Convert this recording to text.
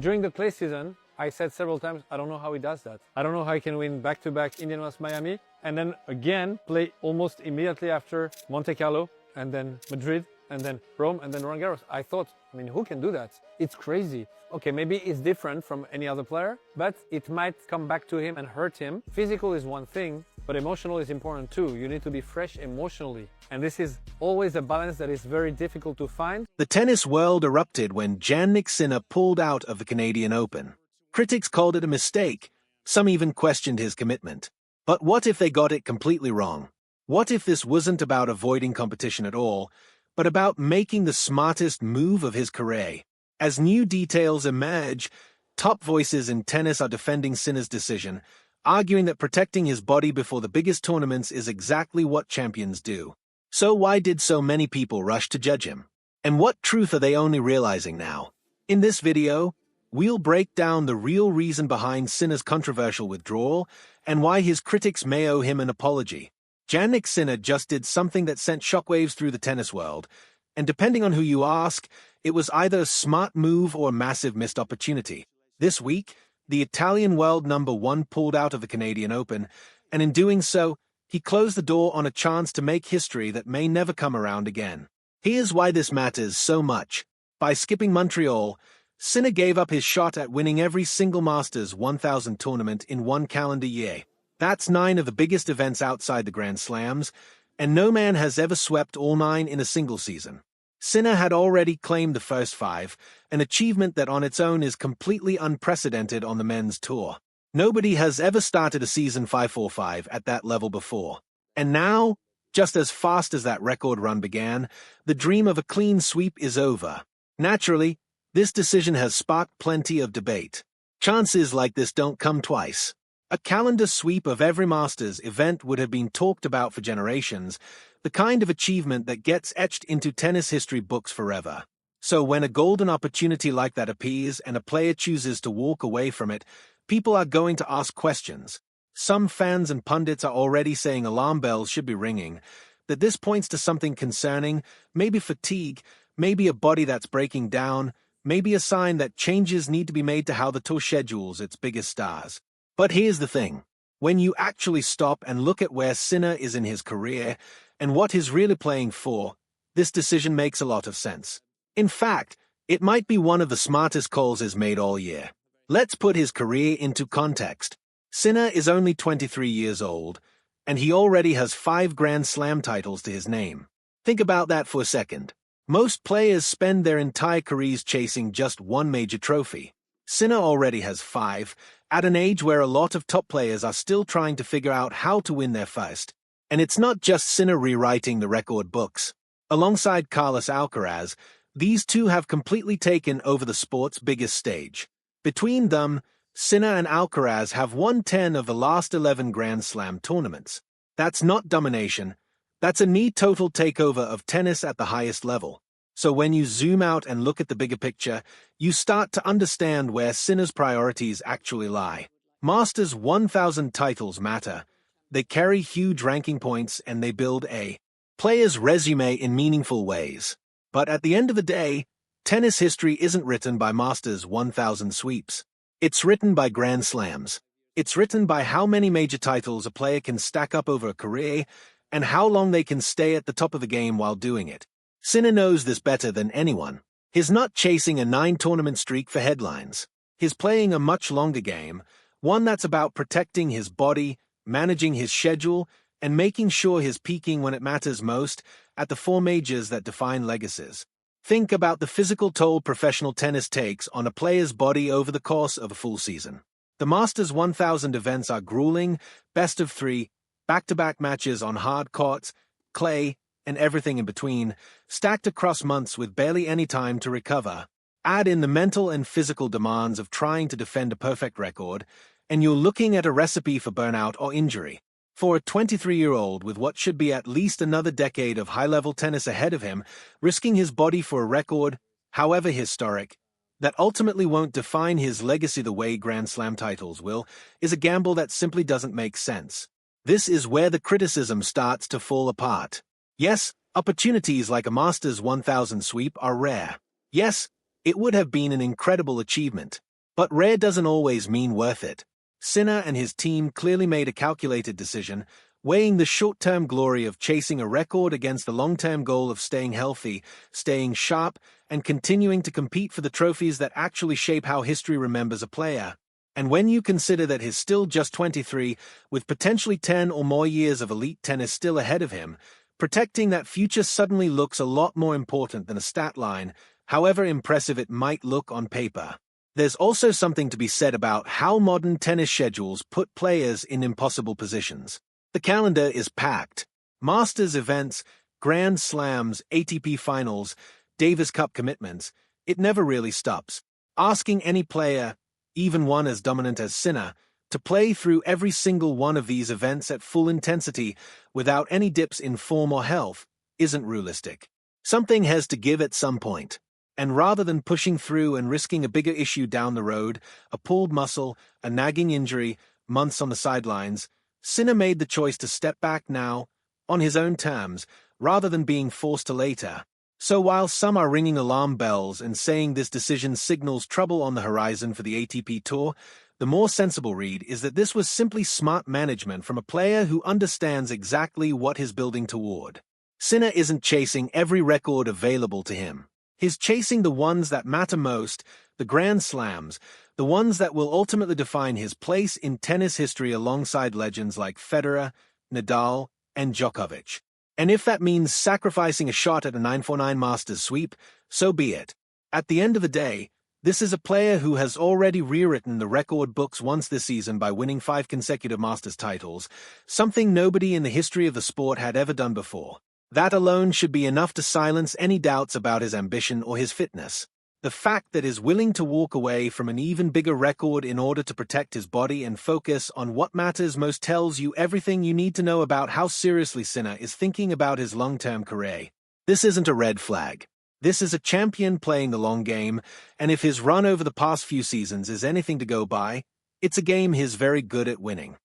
During the clay season, I said several times, I don't know how he does that. I don't know how he can win back-to-back Indian Wells Miami and then again play almost immediately after Monte Carlo and then Madrid and then Rome and then Roland Garros. I thought, who can do that? It's crazy. Okay, maybe it's different from any other player, but it might come back to him and hurt him. Physical is one thing, but emotional is important too. You need to be fresh emotionally. And this is always a balance that is very difficult to find. The tennis world erupted when Jannik Sinner pulled out of the Canadian Open. Critics called it a mistake. Some even questioned his commitment. But what if they got it completely wrong? What if this wasn't about avoiding competition at all, but about making the smartest move of his career? As new details emerge, top voices in tennis are defending Sinner's decision, arguing that protecting his body before the biggest tournaments is exactly what champions do. So why did so many people rush to judge him? And what truth are they only realizing now? In this video, we'll break down the real reason behind Sinner's controversial withdrawal and why his critics may owe him an apology. Jannik Sinner just did something that sent shockwaves through the tennis world, and depending on who you ask, it was either a smart move or a massive missed opportunity. This week, the Italian world number one pulled out of the Canadian Open, and in doing so, he closed the door on a chance to make history that may never come around again. Here's why this matters so much. By skipping Montreal, Sinner gave up his shot at winning every single Masters 1000 tournament in one calendar year. That's 9 of the biggest events outside the Grand Slams, and no man has ever swept all 9 in a single season. Sinner had already claimed the first 5, an achievement that on its own is completely unprecedented on the men's tour. Nobody has ever started a season 5-4-5 at that level before. And now, just as fast as that record run began, the dream of a clean sweep is over. Naturally, this decision has sparked plenty of debate. Chances like this don't come twice. A calendar sweep of every Masters event would have been talked about for generations, the kind of achievement that gets etched into tennis history books forever. So when a golden opportunity like that appears and a player chooses to walk away from it, people are going to ask questions. Some fans and pundits are already saying alarm bells should be ringing, that this points to something concerning, maybe fatigue, maybe a body that's breaking down, maybe a sign that changes need to be made to how the tour schedules its biggest stars. But here's the thing. When you actually stop and look at where Sinner is in his career and what he's really playing for, this decision makes a lot of sense. In fact, it might be one of the smartest calls he's made all year. Let's put his career into context. Sinner is only 23 years old, and he already has 5 Grand Slam titles to his name. Think about that for a second. Most players spend their entire careers chasing just one major trophy. Sinner already has 5, at an age where a lot of top players are still trying to figure out how to win their first. And it's not just Sinner rewriting the record books. Alongside Carlos Alcaraz, these two have completely taken over the sport's biggest stage. Between them, Sinner and Alcaraz have won 10 of the last 11 Grand Slam tournaments. That's not domination. That's a neat total takeover of tennis at the highest level. So when you zoom out and look at the bigger picture, you start to understand where Sinner's priorities actually lie. Masters 1000 titles matter. They carry huge ranking points and they build a player's resume in meaningful ways. But at the end of the day, tennis history isn't written by Masters 1000 sweeps. It's written by Grand Slams. It's written by how many major titles a player can stack up over a career and how long they can stay at the top of the game while doing it. Sinner knows this better than anyone. He's not chasing a 9-tournament streak for headlines. He's playing a much longer game, one that's about protecting his body, managing his schedule, and making sure he's peaking when it matters most at the 4 majors that define legacies. Think about the physical toll professional tennis takes on a player's body over the course of a full season. The Masters 1000 events are grueling, best of 3, back-to-back matches on hard courts, clay, and everything in between, stacked across months with barely any time to recover. Add in the mental and physical demands of trying to defend a perfect record, and you're looking at a recipe for burnout or injury. For a 23-year-old with what should be at least another decade of high-level tennis ahead of him, risking his body for a record, however historic, that ultimately won't define his legacy the way Grand Slam titles will, is a gamble that simply doesn't make sense. This is where the criticism starts to fall apart. Yes, opportunities like a Masters 1000 sweep are rare. Yes, it would have been an incredible achievement. But rare doesn't always mean worth it. Sinner and his team clearly made a calculated decision, weighing the short-term glory of chasing a record against the long-term goal of staying healthy, staying sharp, and continuing to compete for the trophies that actually shape how history remembers a player. And when you consider that he's still just 23, with potentially 10 or more years of elite tennis still ahead of him, protecting that future suddenly looks a lot more important than a stat line, however impressive it might look on paper. There's also something to be said about how modern tennis schedules put players in impossible positions. The calendar is packed. Masters events, Grand Slams, ATP finals, Davis Cup commitments. It never really stops. Asking any player, even one as dominant as Sinner, to play through every single one of these events at full intensity without any dips in form or health isn't realistic. Something has to give at some point. And rather than pushing through and risking a bigger issue down the road, a pulled muscle, a nagging injury, months on the sidelines, Sinner made the choice to step back now, on his own terms, rather than being forced to later. So while some are ringing alarm bells and saying this decision signals trouble on the horizon for the ATP Tour, the more sensible read is that this was simply smart management from a player who understands exactly what he's building toward. Sinner isn't chasing every record available to him. He's chasing the ones that matter most, the Grand Slams, the ones that will ultimately define his place in tennis history alongside legends like Federer, Nadal, and Djokovic. And if that means sacrificing a shot at a 949 Masters sweep, so be it. At the end of the day, this is a player who has already rewritten the record books once this season by winning 5 consecutive Masters titles, something nobody in the history of the sport had ever done before. That alone should be enough to silence any doubts about his ambition or his fitness. The fact that he's willing to walk away from an even bigger record in order to protect his body and focus on what matters most tells you everything you need to know about how seriously Sinner is thinking about his long-term career. This isn't a red flag. This is a champion playing the long game, and if his run over the past few seasons is anything to go by, it's a game he's very good at winning.